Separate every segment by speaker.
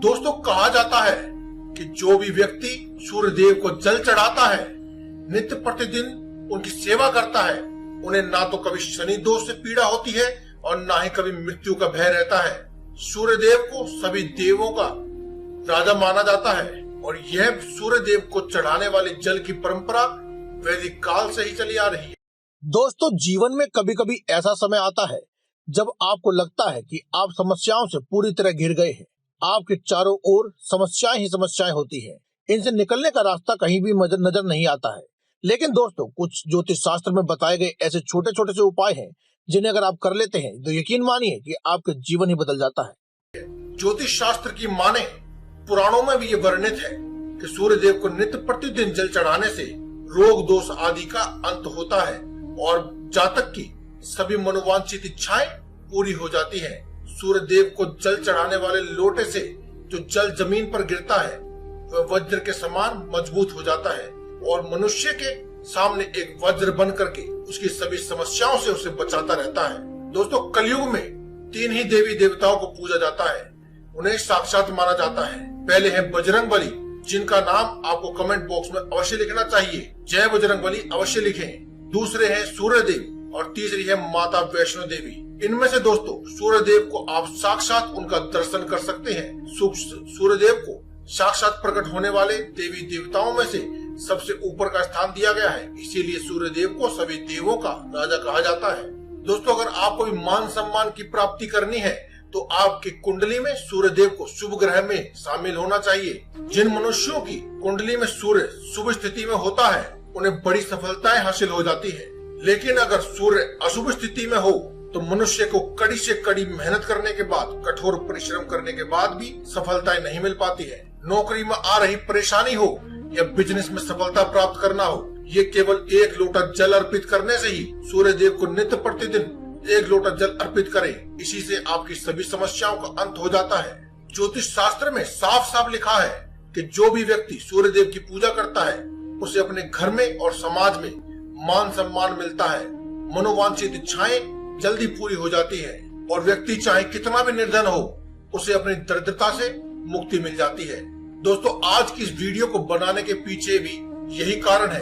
Speaker 1: दोस्तों कहा जाता है कि जो भी व्यक्ति सूर्य देव को जल चढ़ाता है, नित्य प्रतिदिन उनकी सेवा करता है, उन्हें ना तो कभी शनि दोष से पीड़ा होती है और ना ही कभी मृत्यु का भय रहता है। सूर्य देव को सभी देवों का राजा माना जाता है और यह सूर्य देव को चढ़ाने वाले जल की परंपरा वैदिक काल से ही चली आ रही है।
Speaker 2: दोस्तों जीवन में कभी कभी ऐसा समय आता है जब आपको लगता है कि आप समस्याओं से पूरी तरह घिर गए हैं। आपके चारों ओर समस्याएं ही समस्याएं होती हैं। इनसे निकलने का रास्ता कहीं भी नजर नहीं आता है। लेकिन दोस्तों कुछ ज्योतिष शास्त्र में बताए गए ऐसे छोटे छोटे से उपाय हैं जिन्हें अगर आप कर लेते हैं तो यकीन मानिए कि आपका जीवन ही बदल जाता है।
Speaker 1: ज्योतिष शास्त्र की माने पुराणों में भी ये वर्णित है कि सूर्य देव को नित्य प्रतिदिन जल चढ़ाने से रोग दोष आदि का अंत होता है और जातक की सभी मनोवांछित इच्छाएं पूरी हो जाती हैं। सूर्य देव को जल चढ़ाने वाले लोटे से जो जल जमीन पर गिरता है वह वज्र के समान मजबूत हो जाता है और मनुष्य के सामने एक वज्र बन करके उसकी सभी समस्याओं से उसे बचाता रहता है। दोस्तों कलयुग में 3 ही देवी देवताओं को पूजा जाता है, उन्हें साक्षात माना जाता है। पहले है बजरंगबली, जिनका नाम आपको कमेंट बॉक्स में अवश्य लिखना चाहिए। जय बजरंगबली अवश्य लिखें। दूसरे हैं सूर्य देव और तीसरी है माता वैष्णो देवी। इनमें से दोस्तों सूर्य देव को आप साक्षात उनका दर्शन कर सकते हैं। सूर्य देव को साक्षात प्रकट होने वाले देवी देवताओं में से सबसे ऊपर का स्थान दिया गया है, इसीलिए सूर्य देव को सभी देवों का राजा कहा जाता है। दोस्तों अगर आपको भी मान सम्मान की प्राप्ति करनी है तो आपकी कुंडली में सूर्य देव को शुभ ग्रह में शामिल होना चाहिए। जिन मनुष्यों की कुंडली में सूर्य शुभ स्थिति में होता है उन्हें बड़ी सफलताएं हासिल हो जाती है। लेकिन अगर सूर्य अशुभ स्थिति में हो तो मनुष्य को कड़ी से कड़ी मेहनत करने के बाद, कठोर परिश्रम करने के बाद भी सफलताएं नहीं मिल पाती है। नौकरी में आ रही परेशानी हो या बिजनेस में सफलता प्राप्त करना हो, ये केवल 1 लोटा जल अर्पित करने से ही सूर्य देव को नित्य प्रतिदिन 1 लोटा जल अर्पित करें। इसी से आपकी सभी समस्याओं का अंत हो जाता है। ज्योतिष शास्त्र में साफ साफ लिखा है कि जो भी व्यक्ति सूर्य देव की पूजा करता है उसे अपने घर में और समाज में मान सम्मान मिलता है, मनोवांछित इच्छाएं जल्दी पूरी हो जाती है और व्यक्ति चाहे कितना भी निर्धन हो उसे अपनी दरिद्रता से मुक्ति मिल जाती है। दोस्तों आज की इस वीडियो को बनाने के पीछे भी यही कारण है।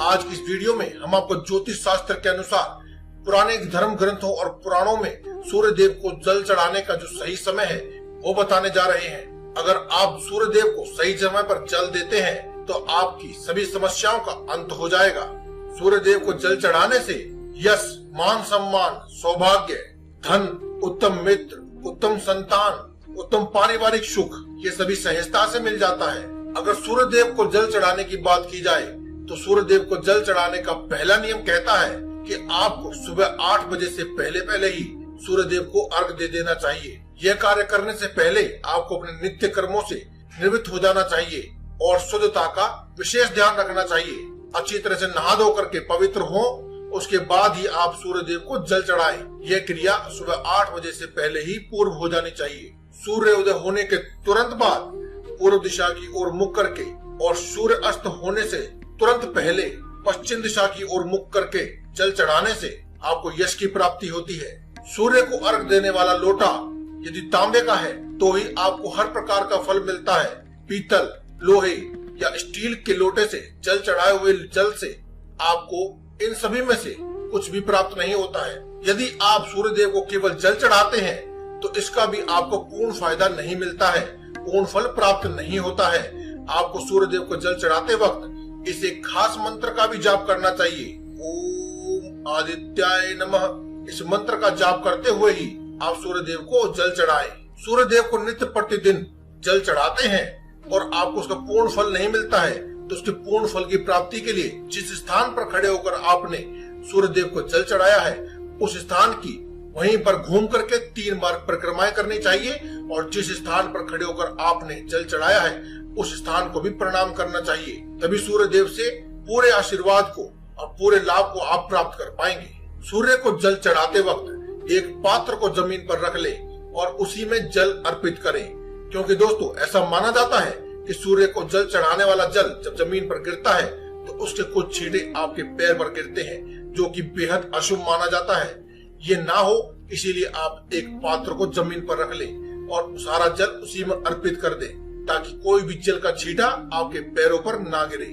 Speaker 1: आज की इस वीडियो में हम आपको ज्योतिष शास्त्र के अनुसार पुराने धर्म ग्रंथों और पुराणों में सूर्य देव को जल चढ़ाने का जो सही समय है वो बताने जा रहे हैं। अगर आप सूर्य देव को सही समय पर जल देते हैं तो आपकी सभी समस्याओं का अंत हो जाएगा। सूर्य देव को जल चढ़ाने से यश, मान सम्मान, सौभाग्य, धन, उत्तम मित्र, उत्तम संतान, उत्तम पारिवारिक सुख ये सभी सहजता से मिल जाता है। अगर सूर्य देव को जल चढ़ाने की बात की जाए तो सूर्य देव को जल चढ़ाने का पहला नियम कहता है कि आपको सुबह 8 बजे से पहले ही सूर्य देव को अर्घ दे देना चाहिए। यह कार्य करने से पहले आपको अपने नित्य कर्मों से निवृत्त हो जाना चाहिए और शुद्धता का विशेष ध्यान रखना चाहिए। अच्छी तरह से नहा धो करके पवित्र हो, उसके बाद ही आप सूर्य देव को जल चढ़ाएं। यह क्रिया सुबह 8 बजे से पहले ही पूर्व हो जानी चाहिए। सूर्य उदय होने के तुरंत बाद पूर्व दिशा की ओर मुख करके और सूर्य अस्त होने से तुरंत पहले पश्चिम दिशा की ओर मुख करके जल चढ़ाने से आपको यश की प्राप्ति होती है। सूर्य को अर्घ देने वाला लोटा यदि तांबे का है तो ही आपको हर प्रकार का फल मिलता है। पीतल, लोहे या स्टील के लोटे से जल चढ़ाए हुए जल से आपको इन सभी में से कुछ भी प्राप्त नहीं होता है। यदि आप सूर्य देव को केवल जल चढ़ाते हैं तो इसका भी आपको पूर्ण फायदा नहीं मिलता है, पूर्ण फल प्राप्त नहीं होता है। आपको सूर्य देव को जल चढ़ाते वक्त इस एक खास मंत्र का भी जाप करना चाहिए। ओम आदित्याय नमः। इस मंत्र का जाप करते हुए ही आप सूर्य देव को जल चढ़ाएं। सूर्य देव को नित्य प्रतिदिन जल चढ़ाते हैं और आपको उसका पूर्ण फल नहीं मिलता है तो उसके पूर्ण फल की प्राप्ति के लिए जिस स्थान पर खड़े होकर आपने सूर्य देव को जल चढ़ाया है उस स्थान की वहीं पर घूम करके 3 बार परिक्रमाएं करनी चाहिए और जिस स्थान पर खड़े होकर आपने जल चढ़ाया है उस स्थान को भी प्रणाम करना चाहिए। तभी सूर्य देव से पूरे आशीर्वाद को और पूरे लाभ को आप प्राप्त कर पाएंगे। सूर्य को जल चढ़ाते वक्त एक पात्र को जमीन पर रख ले और उसी में जल अर्पित करें, क्योंकि दोस्तों ऐसा माना जाता है कि सूर्य को जल चढ़ाने वाला जल जब जमीन पर गिरता है तो उसके कुछ छींटे आपके पैर पर गिरते हैं, जो कि बेहद अशुभ माना जाता है। ये ना हो इसीलिए आप एक पात्र को जमीन पर रख लें और सारा जल उसी में अर्पित कर दे, ताकि कोई भी जल का छींटा आपके पैरों पर ना गिरे।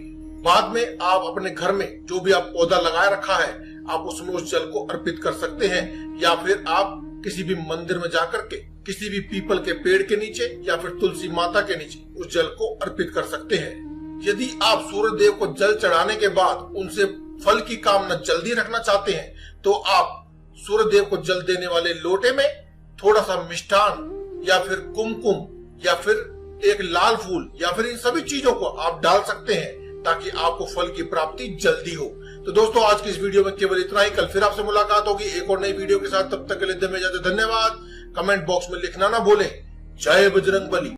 Speaker 1: बाद में आप अपने घर में जो भी आप पौधा लगाए रखा है, आप उसमें उस जल को अर्पित कर सकते हैं, या फिर आप किसी भी मंदिर में जाकर के किसी भी पीपल के पेड़ के नीचे या फिर तुलसी माता के नीचे उस जल को अर्पित कर सकते हैं। यदि आप सूर्य देव को जल चढ़ाने के बाद उनसे फल की कामना जल्दी रखना चाहते हैं, तो आप सूर्य देव को जल देने वाले लोटे में थोड़ा सा मिष्ठान या फिर कुमकुम या फिर एक लाल फूल या फिर इन सभी चीजों को आप डाल सकते हैं, ताकि आपको फल की प्राप्ति जल्दी हो। तो दोस्तों, आज की इस वीडियो में केवल इतना ही। कल फिर आपसे मुलाकात होगी एक और नई वीडियो के साथ। तब तक के लिए धन्यवाद। कमेंट बॉक्स में लिखना ना भूलें। जय बजरंग बली।